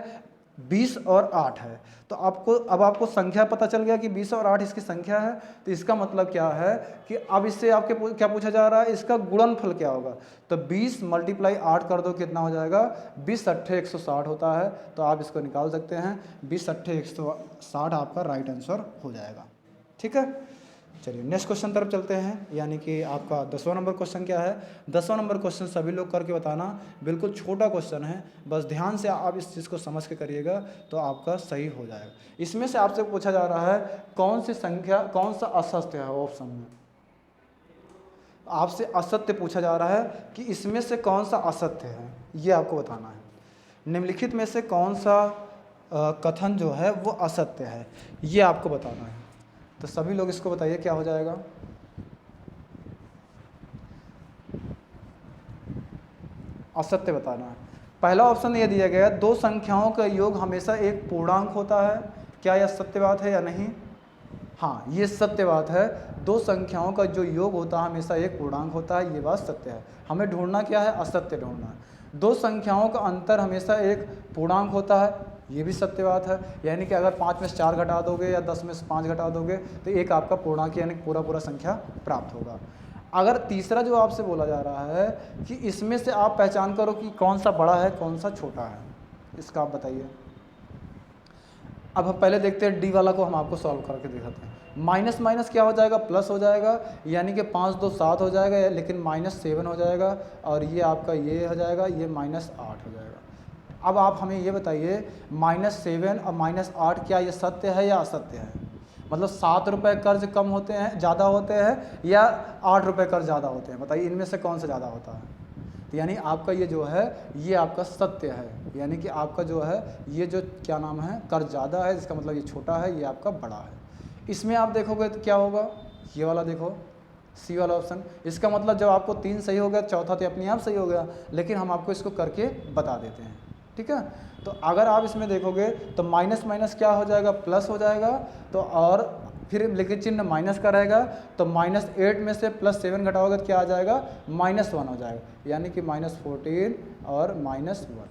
20 और 8 है। तो अब आपको संख्या पता चल गया कि 20 और 8 इसकी संख्या है। तो इसका मतलब क्या है कि अब इससे आपके क्या पूछा जा रहा है इसका गुणनफल क्या होगा। तो 20 × 8 कर दो कितना हो जाएगा 20 × 160 होता है। तो आप इसको निकाल सकते हैं 20 × 160 आपका राइट आंसर हो जाएगा। ठीक है, चलिए नेक्स्ट क्वेश्चन तरफ चलते हैं, यानी कि आपका 10वां नंबर क्वेश्चन क्या है। 10वां नंबर क्वेश्चन सभी लोग करके बताना, बिल्कुल छोटा क्वेश्चन है, बस ध्यान से आप इस चीज़ को समझ के करिएगा तो आपका सही हो जाएगा। इसमें से आपसे पूछा जा रहा है कौन सी संख्या कौन सा असत्य है ऑप्शन में। आपसे असत्य पूछा जा रहा है कि इसमें से कौन सा असत्य है, ये आपको बताना है। निम्नलिखित में से कौन सा कथन जो है वो असत्य है, ये आपको बताना है। तो सभी लोग इसको बताइए क्या हो जाएगा। असत्य बताना है। पहला ऑप्शन ये दिया गया है दो संख्याओं का योग हमेशा एक पूर्णांक होता है। क्या यह सत्य बात है या नहीं। हाँ, ये सत्य बात है। दो संख्याओं का जो योग होता है हमेशा एक पूर्णांक होता है, ये बात सत्य है। हमें ढूंढना क्या है असत्य ढूंढना है। दो संख्याओं का अंतर हमेशा एक पूर्णांक होता है, ये भी सत्य बात है। यानी कि अगर 5 में से 4 घटा दोगे या 10 में से 5 घटा दोगे तो एक आपका पूर्णांक यानी पूरा संख्या प्राप्त होगा। अगर तीसरा जो आपसे बोला जा रहा है कि इसमें से आप पहचान करो कि कौन सा बड़ा है कौन सा छोटा है, इसका आप बताइए। अब हम पहले देखते हैं डी वाला को, हम आपको सॉल्व करके दिखाते हैं। माइनस माइनस क्या हो जाएगा प्लस हो जाएगा, यानी कि 5 2 7 हो जाएगा, लेकिन -7 हो जाएगा। और ये आपका ये हो जाएगा, ये -8 हो जाएगा। अब आप हमें ये बताइए -7 और -8 क्या ये सत्य है या असत्य है। मतलब 7 रुपये कर्ज कम होते हैं ज़्यादा होते हैं या 8 रुपये कर्ज ज़्यादा होते हैं, बताइए इनमें से कौन सा ज़्यादा होता है। तो यानी आपका ये जो है ये आपका सत्य है, यानी कि आपका जो है ये जो क्या नाम है कर्ज ज़्यादा है, इसका मतलब ये छोटा है, ये आपका बड़ा है। इसमें आप देखोगे तो क्या होगा, ये वाला देखो सी वाला ऑप्शन। इसका मतलब जब आपको 3 सही हो गया चौथा तो अपने आप सही हो गया, लेकिन हम आपको इसको करके बता देते हैं। ठीक है, तो अगर आप इसमें देखोगे तो माइनस माइनस क्या हो जाएगा प्लस हो जाएगा। तो और फिर लेकिन चिन्ह माइनस का रहेगा, तो -8 में से +7 घटाओगे तो क्या आ जाएगा -1 हो जाएगा, यानी कि -14 और -1।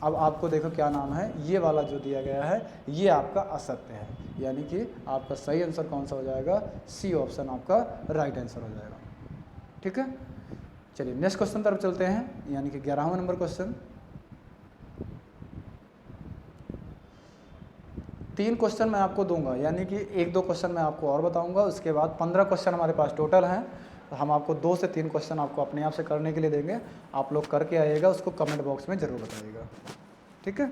अब आपको देखो क्या नाम है, ये वाला जो दिया गया है ये आपका असत्य है, यानी कि आपका सही आंसर कौन सा हो जाएगा सी ऑप्शन आपका राइट आंसर हो जाएगा। ठीक है, चलिए नेक्स्ट क्वेश्चन तरफ चलते हैं, यानी कि 11वां नंबर क्वेश्चन। 3 क्वेश्चन मैं आपको दूंगा, यानी कि 1-2 क्वेश्चन मैं आपको और बताऊंगा, उसके बाद 15 क्वेश्चन हमारे पास टोटल हैं। तो हम आपको 2 से 3 क्वेश्चन आपको अपने आप से करने के लिए देंगे, आप लोग करके आइएगा, उसको कमेंट बॉक्स में ज़रूर बताइएगा। ठीक है,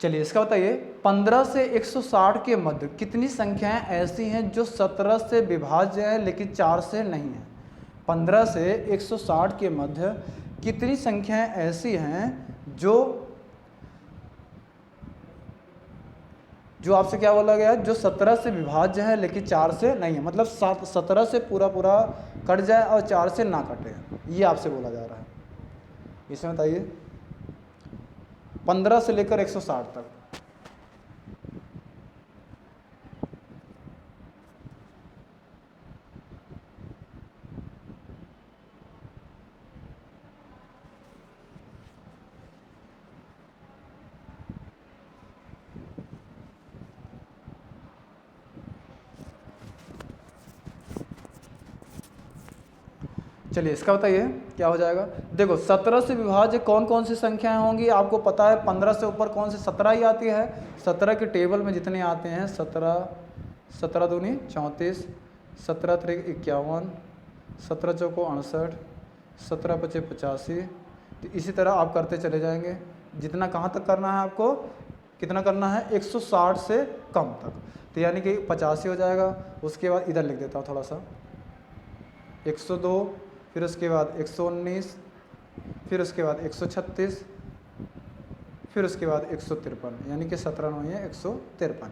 चलिए इसका बताइए 15 से 160 के मध्य कितनी संख्याएं ऐसी हैं जो 17 से विभाज्य है लेकिन 4 से नहीं है। 15 से 160 के मध्य कितनी संख्याएं ऐसी हैं जो आपसे क्या बोला गया जो 17 से विभाज्य है लेकिन 4 से नहीं है, मतलब 17 से पूरा कट जाए और 4 से ना कटे, ये आपसे बोला जा रहा है। इसमें बताइए 15 से लेकर 160 तक। चलिए इसका बताइए क्या हो जाएगा। देखो 17 से विभाज्य कौन कौन सी संख्याएं होंगी, आपको पता है 15 से ऊपर कौन से 17 ही आती है। 17 के टेबल में जितने आते हैं 17, 17 दूनी 34, 17 त्रिक 51, 17 चौको 68, 17 पचे 85। तो इसी तरह आप करते चले जाएंगे। जितना कहाँ तक करना है आपको, कितना करना है 160 से कम तक, तो यानी कि 85 हो जाएगा। उसके बाद इधर लिख देता हूँ थोड़ा सा 102, फिर उसके बाद 119, फिर उसके बाद 136, फिर उसके बाद 153, यानी कि 17 9 है 153।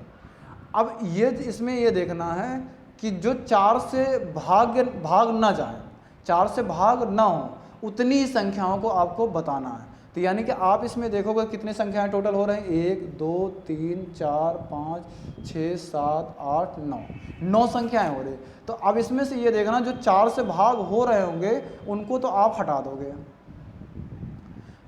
अब ये इसमें ये देखना है कि जो 4 से भाग ना जाए, 4 से भाग ना हो उतनी ही संख्याओं को आपको बताना है। तो यानी कि आप इसमें देखोगे कितनी संख्याएं टोटल हो रहे हैं, 1 2 3 4 5 6 7 8 9, 9 संख्याएं हो रही। तो अब इसमें से ये देखना जो 4 से भाग हो रहे होंगे उनको तो आप हटा दोगे।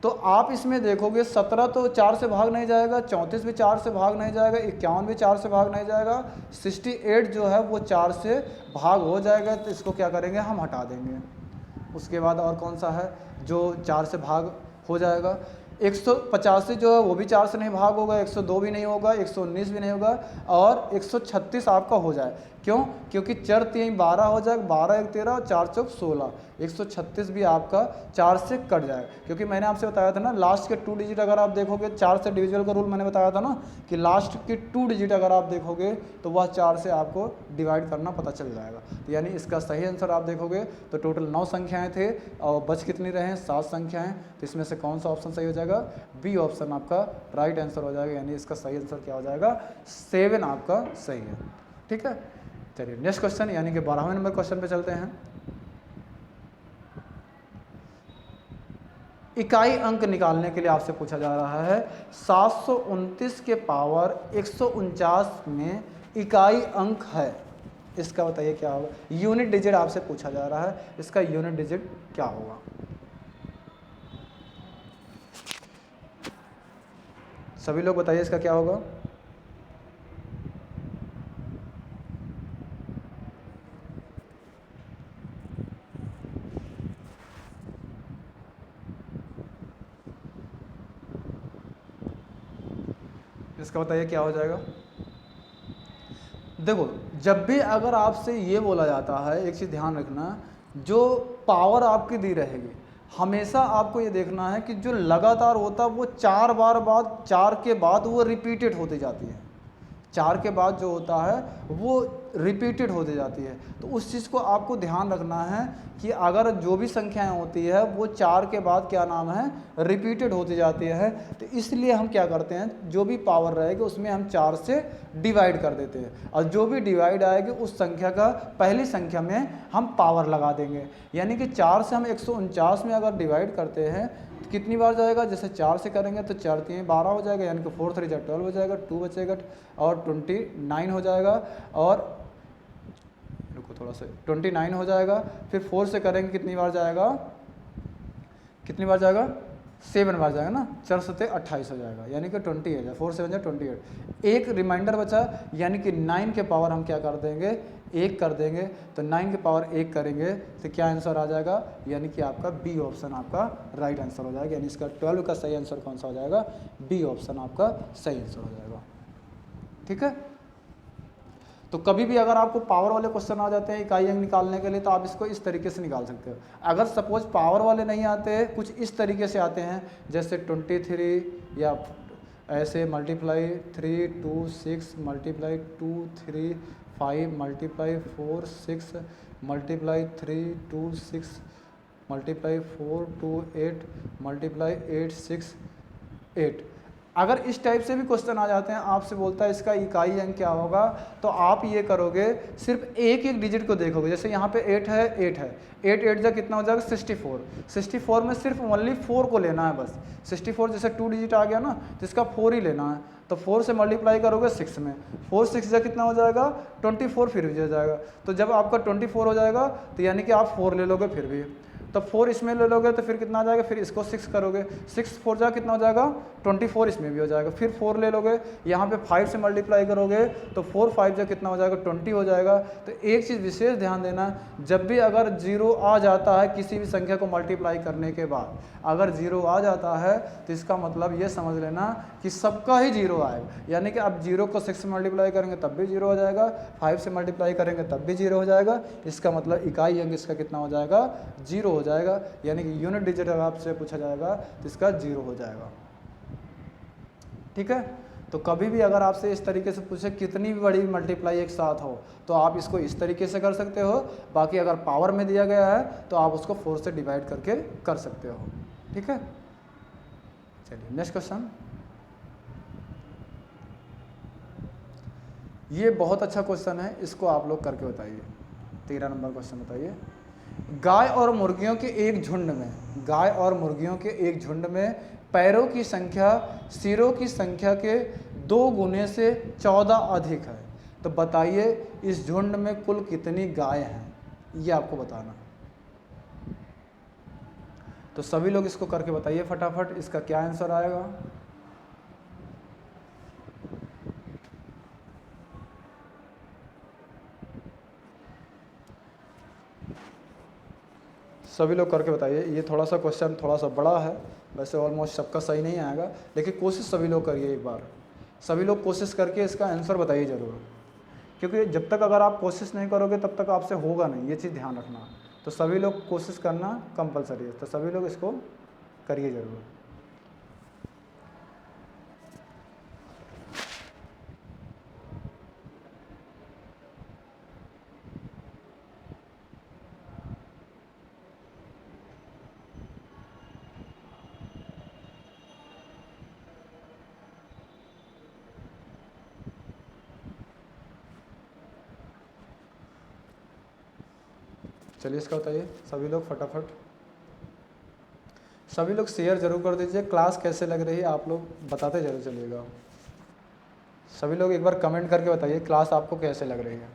तो आप इसमें देखोगे 17 तो 4 से भाग नहीं जाएगा, 34 भी 4 से भाग नहीं जाएगा, 51 भी 4 से भाग नहीं जाएगा, 68 जो है वो 4 से भाग हो जाएगा। तो इसको क्या करेंगे, हम हटा देंगे। उसके बाद और कौन सा है जो 4 से भाग हो जाएगा, 185 जो है वो भी 4 से नहीं भाग होगा, 102 भी नहीं होगा, 119 भी नहीं होगा, और 136 आपका हो जाए। क्यों? क्योंकि चर 3 12 हो जाएगा, 12 1 13 और 4 चौक 16, 136 भी आपका 4 से कट जाएगा। क्योंकि मैंने आपसे बताया था ना, लास्ट के 2 डिजिट अगर आप देखोगे, 4 से डिविजल का रूल मैंने बताया था ना कि लास्ट के 2 डिजिट अगर आप देखोगे तो वह 4 से आपको डिवाइड करना पता चल जाएगा। तो यानी इसका सही आंसर आप देखोगे तो टोटल 9 संख्याएँ थे और बच कितनी रहे, 7 संख्याएँ। तो इसमें से कौन सा ऑप्शन सही हो जाएगा, बी ऑप्शन आपका राइट आंसर हो जाएगा। यानी इसका सही आंसर क्या हो जाएगा, 7 आपका सही है। ठीक है, चलिए नेक्स्ट क्वेश्चन यानी कि 12वें नंबर क्वेश्चन पे चलते हैं। इकाई अंक निकालने के लिए आपसे पूछा जा रहा है 729 के पावर 149 में इकाई अंक है, इसका बताइए क्या होगा। यूनिट डिजिट आपसे पूछा जा रहा है, इसका यूनिट डिजिट क्या होगा। सभी लोग बताइए इसका क्या होगा। इसका बताइए क्या हो जाएगा। देखो जब भी अगर आपसे ये बोला जाता है, एक चीज़ ध्यान रखना, जो पावर आपकी दी रहेगी हमेशा आपको ये देखना है कि जो लगातार होता है वो 4 बार बाद, 4 के बाद वो रिपीटेड होती जाती है। 4 के बाद जो होता है वो रिपीटेड होती जाती है। तो उस चीज़ को आपको ध्यान रखना है कि अगर जो भी संख्याएं होती है वो 4 के बाद क्या नाम है, रिपीटेड होती जाती है। तो इसलिए हम क्या करते हैं, जो भी पावर रहेगी उसमें हम 4 से डिवाइड कर देते हैं, और जो भी डिवाइड आएगी उस संख्या का पहली संख्या में हम पावर लगा देंगे। यानी कि 4 से हम 149 में अगर डिवाइड करते हैं तो कितनी बार जाएगा, जैसे 4 से करेंगे तो 4 3 12 हो जाएगा, यानी कि 4 3 12 हो जाएगा, 2 बचेगा और 29 हो जाएगा, और रुको थोड़ा सा 29 हो जाएगा। फिर 4 से करेंगे कितनी बार जाएगा, कितनी बार जाएगा, 7 बार जाएगा ना, 4 7 28 हो जाएगा, यानी कि 28, 4 7 28। एक रिमाइंडर बचा, यानी कि 9 के पावर हम क्या कर देंगे, 1 कर देंगे। तो 9 के पावर 1 करेंगे तो क्या आंसर आ जाएगा, यानी कि आपका बी ऑप्शन आपका राइट आंसर हो जाएगा। यानी इसका 12 का सही आंसर कौन सा हो जाएगा, बी ऑप्शन आपका सही आंसर हो जाएगा। ठीक है, तो कभी भी अगर आपको पावर वाले क्वेश्चन आ जाते हैं इकाई अंक निकालने के लिए तो आप इसको इस तरीके से निकाल सकते हो। अगर सपोज पावर वाले नहीं आते, कुछ इस तरीके से आते हैं, जैसे 23 या ऐसे multiply 3 2 6 multiply 2 3 5 multiply 4 6 multiply 3 2 6 multiply 4 2 8 multiply 8 6 8। अगर इस टाइप से भी क्वेश्चन आ जाते हैं, आपसे बोलता है इसका इकाई अंक क्या होगा, तो आप ये करोगे सिर्फ एक एक डिजिट को देखोगे। जैसे यहाँ पे 8 है, 8 है, 8 8 जा कितना हो जाएगा 64। 64 में सिर्फ ओनली 4 को लेना है बस। 64 जैसे 2 डिजिट आ गया ना, तो इसका 4 ही लेना है। तो 4 से मल्टीप्लाई करोगे 6 में, 4 6 जा कितना हो जाएगा 24, फिर भी हो जाएगा। तो जब आपका 24 हो जाएगा तो यानी कि आप 4 ले लोगे फिर भी। तो 4 इसमें ले लोगे तो फिर कितना आ जाएगा, फिर इसको 6 करोगे, 6 4 जा कितना हो जाएगा 24, इसमें भी हो जाएगा। फिर 4 ले लोगे, यहाँ पे 5 से मल्टीप्लाई करोगे तो 4 5 जा कितना हो जाएगा 20 हो जाएगा। तो एक चीज़ विशेष ध्यान देना, जब भी अगर 0 आ जाता है किसी भी संख्या को मल्टीप्लाई करने के बाद, अगर 0 आ जाता है तो इसका मतलब ये समझ लेना कि सबका ही 0 आएगा। यानी कि आप 0 को 6 से मल्टीप्लाई करेंगे तब भी 0 हो जाएगा, 5 से मल्टीप्लाई करेंगे तब भी 0 हो जाएगा। इसका मतलब इकाई अंक इसका कितना हो जाएगा 0 हो जाएगा। यानी कि यूनिट डिजिट अगर आपसे पूछा जाएगा तो इसका 0 हो जाएगा। ठीक है, तो कभी भी अगर आपसे इस तरीके से पूछे कितनी भी बड़ी मल्टीप्लाई एक साथ हो तो आप इसको इस तरीके से कर सकते हो। बाकी अगर पावर में दिया गया है तो आप उसको 4 से डिवाइड करके कर सकते हो। ठीक है, चलिए नेक्स्ट क्वेश्चन। ये बहुत अच्छा क्वेश्चन है, इसको आप लोग करके बताइए। 13 नंबर क्वेश्चन बताइए। गाय और मुर्गियों के एक झुंड में, गाय और मुर्गियों के एक झुंड में पैरों की संख्या सिरों की संख्या के 2 गुने से 14 अधिक है। तो बताइए इस झुंड में कुल कितनी गाय हैं, ये आपको बताना। तो सभी लोग इसको करके बताइए फटाफट, इसका क्या आंसर आएगा। सभी लोग करके बताइए। ये थोड़ा सा क्वेश्चन थोड़ा सा बड़ा है, वैसे ऑलमोस्ट सबका सही नहीं आएगा, लेकिन कोशिश सभी लोग करिए एक बार। सभी लोग कोशिश करके इसका आंसर बताइए ज़रूर, क्योंकि जब तक अगर आप कोशिश नहीं करोगे तब तक आपसे होगा नहीं, ये चीज़ ध्यान रखना। तो सभी लोग कोशिश करना कंपलसरी है, तो सभी लोग इसको करिए ज़रूर। चलिए इसका बताइए सभी लोग फटाफट। सभी लोग शेयर जरूर कर दीजिए। क्लास कैसे लग रही है आप लोग बताते जरूर चलिएगा। सभी लोग एक बार कमेंट करके बताइए क्लास आपको कैसे लग रही है।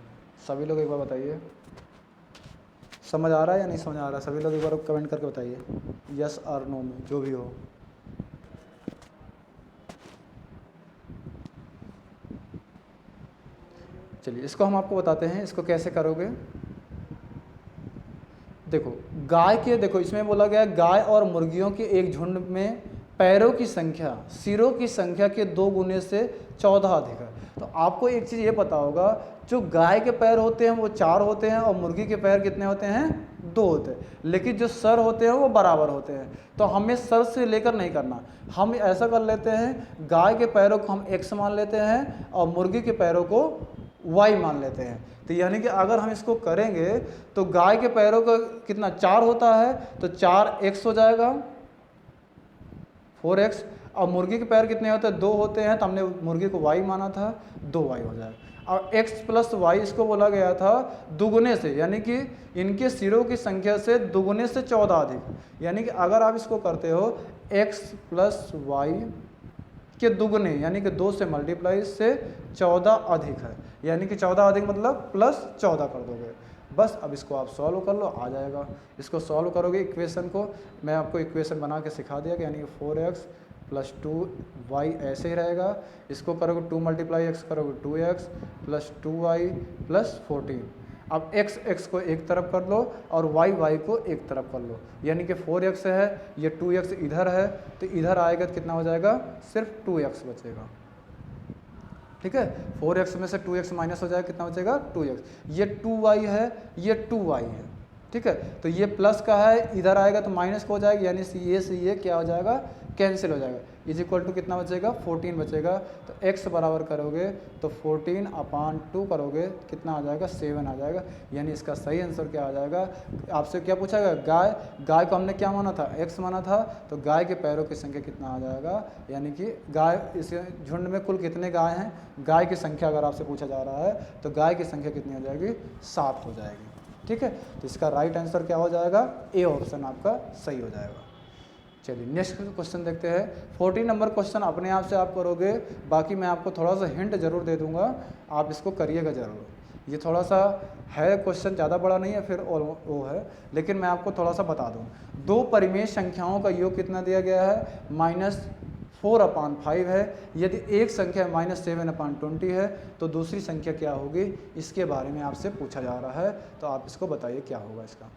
सभी लोग एक बार बताइए समझ आ रहा है या नहीं समझ आ रहा है। सभी लोग एक बार कमेंट करके बताइए, यस और नो में जो भी हो। चलिए इसको हम आपको बताते हैं, इसको कैसे करोगे। देखो गाय के, देखो इसमें बोला गया गाय और मुर्गियों के एक झुंड में पैरों की संख्या सिरों की संख्या के 2 गुने से 14 अधिक है। तो आपको एक चीज़ ये पता होगा, जो गाय के पैर होते हैं वो 4 होते हैं और मुर्गी के पैर कितने होते हैं 2 होते हैं, लेकिन जो सर होते हैं वो बराबर होते हैं। तो हमें सर से लेकर नहीं करना, हम ऐसा कर लेते हैं गाय के पैरों को हम x मान लेते हैं और मुर्गी के पैरों को y मान लेते हैं। तो यानी कि अगर हम इसको करेंगे तो गाय के पैरों का कितना 4 होता है, तो 4x हो जाएगा 4x, और मुर्गी के पैर कितने होते हैं 2 होते हैं, तो हमने मुर्गी को y माना था 2y हो जाएगा। और x प्लस वाई इसको बोला गया था दुगुने से, यानी कि इनके सिरों की संख्या से दुगुने से 14 अधिक। यानी कि अगर आप इसको करते हो x प्लस वाई के दुगने यानी कि 2 से मल्टीप्लाई से 14 अधिक है, यानी कि 14 अधिक मतलब प्लस 14 कर दोगे बस। अब इसको आप सॉल्व कर लो, आ जाएगा। इसको सॉल्व करोगे इक्वेशन को, मैं आपको इक्वेशन बना के सिखा दिया कि यानी कि 4x प्लस 2y ऐसे ही रहेगा। इसको करोगे 2 मल्टीप्लाई x करोगे 2x प्लस 2y प्लस 14। अब x को एक तरफ कर लो और y को एक तरफ कर लो, यानी कि 4x है, ये 2x इधर है, तो इधर आएगा तो कितना हो जाएगा सिर्फ 2x बचेगा। ठीक है, 4x में से 2x माइनस हो जाएगा, कितना बचेगा 2x। ये 2y है, ये 2y है। ठीक है, तो ये प्लस का है, इधर आएगा तो माइनस का हो जाएगा, यानी से ये क्या हो जाएगा कैंसिल हो जाएगा। इज इक्वल टू कितना बचेगा 14 बचेगा। तो x बराबर करोगे तो 14/2 करोगे कितना आ जाएगा 7 आ जाएगा। यानी इसका सही आंसर क्या आ जाएगा। आपसे क्या पूछा गया, गाय को हमने क्या माना था x माना था, तो गाय के पैरों की संख्या कितना आ जाएगा, यानी कि गाय इस झुंड में कुल कितने गाय हैं, गाय की संख्या अगर आपसे पूछा जा रहा है तो गाय की संख्या कितनी हो जाएगी 7 हो जाएगी। ठीक है, तो इसका राइट आंसर क्या हो जाएगा, ए ऑप्शन आपका सही हो जाएगा। चलिए नेक्स्ट क्वेश्चन देखते हैं। 14 नंबर क्वेश्चन अपने आप से आप करोगे, बाकी मैं आपको थोड़ा सा हिंट जरूर दे दूंगा, आप इसको करिएगा जरूर। ये थोड़ा सा है क्वेश्चन, ज़्यादा बड़ा नहीं है फिर और वो है, लेकिन मैं आपको थोड़ा सा बता दूँ। दो परिमेय संख्याओं का योग कितना दिया गया है, -4/5 है। यदि एक संख्या -7/20 है तो दूसरी संख्या क्या होगी, इसके बारे में आपसे पूछा जा रहा है, तो आप इसको बताइए क्या होगा इसका।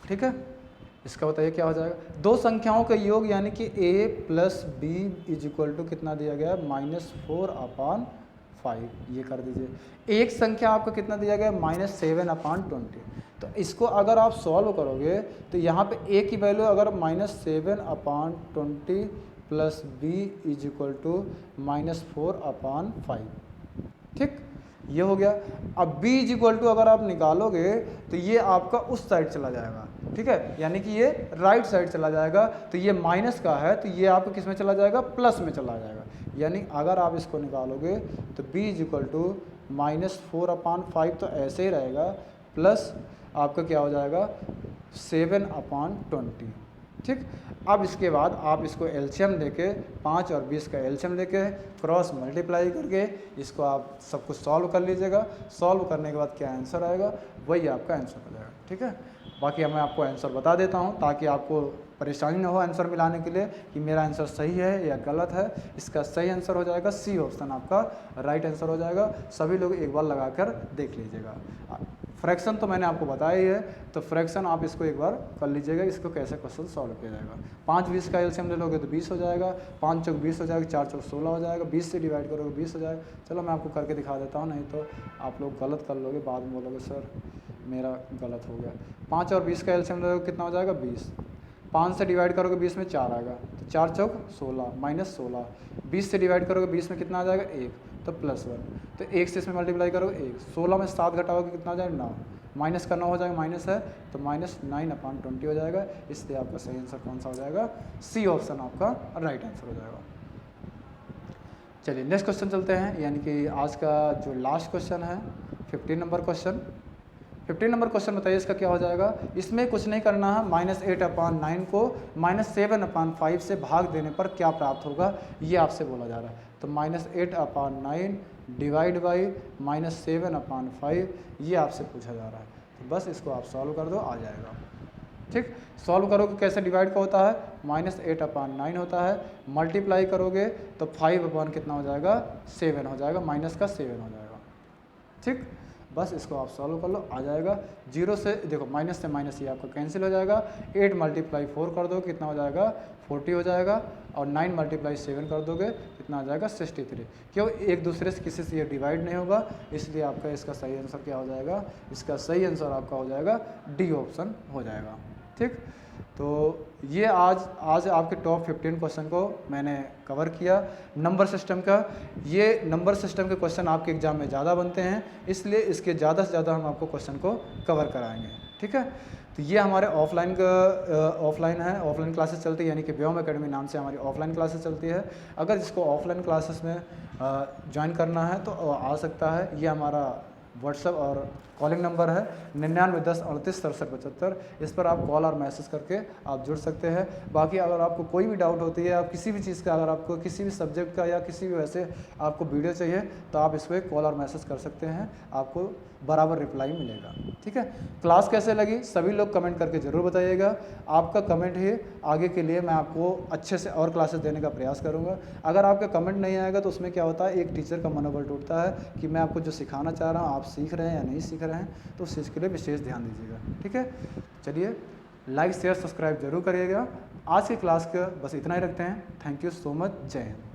ठीक है, इसका बताइए क्या हो जाएगा। दो संख्याओं का योग यानी कि a + b = कितना दिया गया है, -4/5, ये कर दीजिए। एक संख्या आपको कितना दिया गया है, -7/20। तो इसको अगर आप सॉल्व करोगे तो यहाँ पे a की वैल्यू अगर -7/20 + b = -4/5, ठीक, ये हो गया। अब b = अगर आप निकालोगे तो ये आपका उस साइड चला जाएगा, ठीक है, यानी कि ये राइट साइड चला जाएगा। तो ये माइनस का है तो ये आपको किस में चला जाएगा, प्लस में चला जाएगा। यानी अगर आप इसको निकालोगे तो b = -4/5 तो ऐसे ही रहेगा, प्लस आपका क्या हो जाएगा 7/20, ठीक। अब इसके बाद आप इसको एलसीएम लेके 5 और 20 का एलसीएम लेके क्रॉस मल्टीप्लाई करके इसको आप सब कुछ सॉल्व कर लीजिएगा। सॉल्व करने के बाद क्या आंसर आएगा वही आपका आंसर हो जाएगा, ठीक है। बाकी मैं आपको आंसर बता देता हूँ ताकि आपको परेशानी ना हो आंसर मिलाने के लिए कि मेरा आंसर सही है या गलत है। इसका सही आंसर हो जाएगा सी ऑप्शन, आपका राइट आंसर हो जाएगा। सभी लोग एक बार लगा कर देख लीजिएगा। फ्रैक्शन तो मैंने आपको बताया ही है, तो फ्रैक्शन आप इसको एक बार कर लीजिएगा, इसको कैसे क्वेश्चन सॉल्व किया जाएगा। 5 20 का एलसीएम ले लोगे तो 20 हो जाएगा, 5 चौक 20 हो जाएगा, 4 चौक 16 हो जाएगा, 20 से डिवाइड करोगे 20 हो जाएगा। चलो मैं आपको करके दिखा देता हूँ, नहीं तो आप लोग गलत कर लोगे, बाद में बोलोगे सर मेरा गलत हो गया। 5 और 20 का एलसीएम ले लोगे कितना हो जाएगा 20, 5 से डिवाइड करोगे 20 में 4 आएगा, तो 4 चौक 16 -16, 20 से डिवाइड करोगे 20 में कितना आ जाएगा 1, तो +1, तो 1 से इसमें मल्टीप्लाई करोगे 1, 16 में 7 घटाओगे कितना आ जाएगा 9, माइनस का 9 हो जाएगा, माइनस है तो -9/20 हो जाएगा। इसलिए आपका सही आंसर कौन सा हो जाएगा, सी ऑप्शन आपका राइट आंसर हो जाएगा। चलिए नेक्स्ट क्वेश्चन चलते हैं, यानी कि आज का जो लास्ट क्वेश्चन है 15 नंबर क्वेश्चन। 15 नंबर क्वेश्चन बताइए इसका क्या हो जाएगा। इसमें कुछ नहीं करना है, -8/9 को -7/5 से भाग देने पर क्या प्राप्त होगा ये आपसे बोला जा रहा है। तो -8/9 डिवाइड बाई -7/5 ये आपसे पूछा जा रहा है। तो बस इसको आप सॉल्व कर दो, आ जाएगा, ठीक। सॉल्व करोगे कैसे डिवाइड का होता है, -8/9 होता है, मल्टीप्लाई करोगे तो 5 कितना हो जाएगा 7 हो जाएगा, माइनस का 7 हो जाएगा, ठीक। बस इसको आप सॉल्व कर लो, आ जाएगा। 0 से देखो माइनस से माइनस ये आपका कैंसिल हो जाएगा। 8 × 4 कर दो कितना हो जाएगा 40 हो जाएगा, और 9 × 7 कर दोगे कितना आ जाएगा 63। क्यों, एक दूसरे से किसी से ये डिवाइड नहीं होगा, इसलिए आपका इसका सही आंसर क्या हो जाएगा, इसका सही आंसर आपका हो जाएगा डी ऑप्शन हो जाएगा, ठीक। तो ये आज आपके टॉप 15 क्वेश्चन को मैंने कवर किया नंबर सिस्टम का। ये नंबर सिस्टम के क्वेश्चन आपके एग्जाम में ज़्यादा बनते हैं, इसलिए इसके ज़्यादा से ज़्यादा हम आपको क्वेश्चन को कवर कराएंगे, ठीक है। तो ये हमारे ऑफलाइन है, ऑफलाइन क्लासेस चलती है, यानी कि व्योम एकेडमी नाम से हमारी ऑफलाइन क्लासेस चलती है। अगर इसको ऑफलाइन क्लासेस में ज्वाइन करना है तो आ सकता है। ये हमारा व्हाट्सएप और कॉलिंग नंबर है 99 10 38 67 75। इस पर आप कॉल और मैसेज करके आप जुड़ सकते हैं। बाकी अगर आपको कोई भी डाउट होती है, आप किसी भी चीज़ का, अगर आपको किसी भी सब्जेक्ट का या किसी भी वैसे आपको वीडियो चाहिए तो आप इस पर कॉल और मैसेज कर सकते हैं, आपको बराबर रिप्लाई मिलेगा, ठीक है। क्लास कैसे लगी सभी लोग कमेंट करके ज़रूर बताइएगा। आपका कमेंट ही आगे के लिए मैं आपको अच्छे से और क्लासेस देने का प्रयास करूँगा। अगर आपका कमेंट नहीं आएगा तो उसमें क्या होता है, एक टीचर का मनोबल टूटता है कि मैं आपको जो सिखाना चाह रहा हूँ आप सीख रहे हैं या नहीं सीख रहे हैं, तो उस चीज़ के लिए विशेष ध्यान दीजिएगा, ठीक है। चलिए लाइक शेयर सब्सक्राइब जरूर करिएगा। आज की क्लास का बस इतना ही रखते हैं। थैंक यू सो मच, जय हिंद।